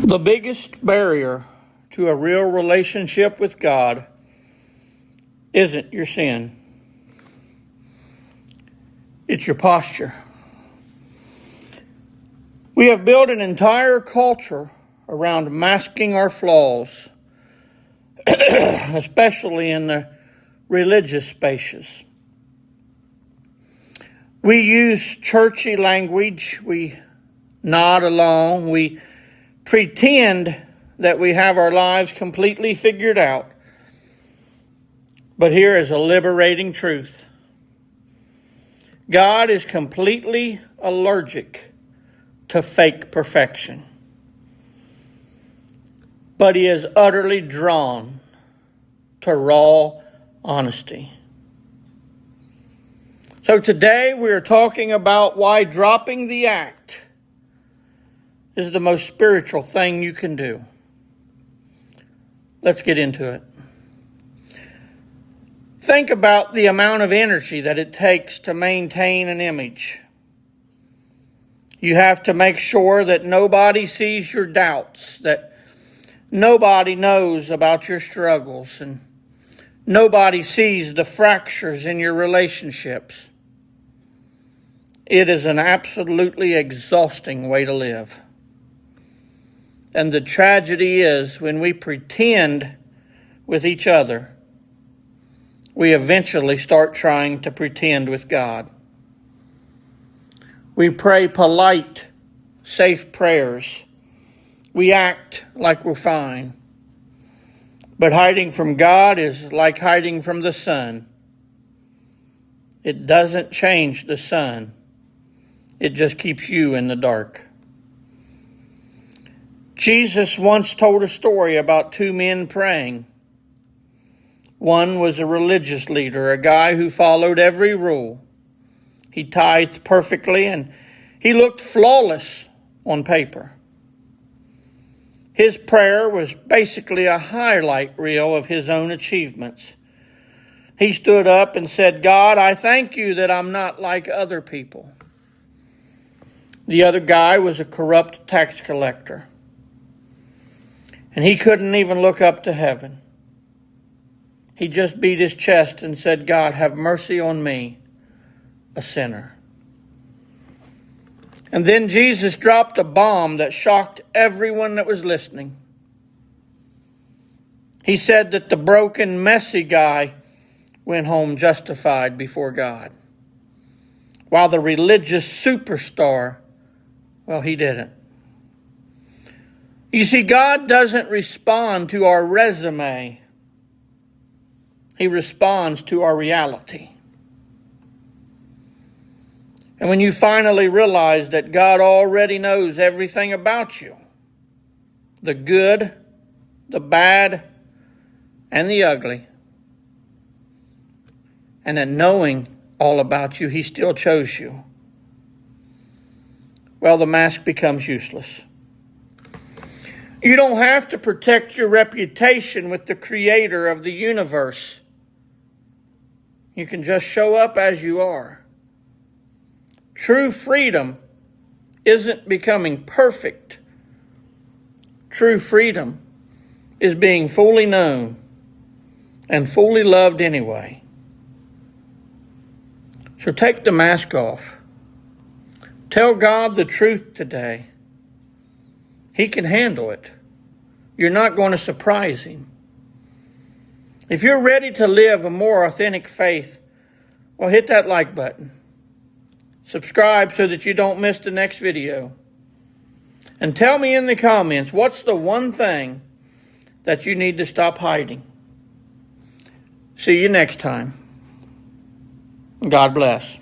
The biggest barrier to a real relationship with God isn't your sin. It's your posture. We have built an entire culture around masking our flaws, especially in the religious spaces. We use churchy language. We nod along. We pretend that we have our lives completely figured out. But here is a liberating truth. God is completely allergic to fake perfection. But He is utterly drawn to raw honesty. So today we are talking about why dropping the act is the most spiritual thing you can do. Let's get into it. Think about the amount of energy that it takes to maintain an image. You have to make sure that nobody sees your doubts, that nobody knows about your struggles, and nobody sees the fractures in your relationships. It is an absolutely exhausting way to live. And the tragedy is when we pretend with each other, we eventually start trying to pretend with God. We pray polite, safe prayers. We act like we're fine. But hiding from God is like hiding from the sun. It doesn't change the sun. It just keeps you in the dark. Jesus once told a story about two men praying. One was a religious leader, a guy who followed every rule. He tithed perfectly and he looked flawless on paper. His prayer was basically a highlight reel of his own achievements. He stood up and said, "God, I thank you that I'm not like other people." The other guy was a corrupt tax collector. And he couldn't even look up to heaven. He just beat his chest and said, "God, have mercy on me, a sinner." And then Jesus dropped a bomb that shocked everyone that was listening. He said that the broken, messy guy went home justified before God, while the religious superstar, well, he didn't. You see, God doesn't respond to our resume. He responds to our reality. And when you finally realize that God already knows everything about you, the good, the bad, and the ugly, and that knowing all about you, He still chose you, well, the mask becomes useless. You don't have to protect your reputation with the Creator of the universe. You can just show up as you are. True freedom isn't becoming perfect. True freedom is being fully known and fully loved anyway. So take the mask off. Tell God the truth today. He can handle it. You're not going to surprise Him. If you're ready to live a more authentic faith, well, hit that like button. Subscribe so that you don't miss the next video. And tell me in the comments, what's the one thing that you need to stop hiding? See you next time. God bless.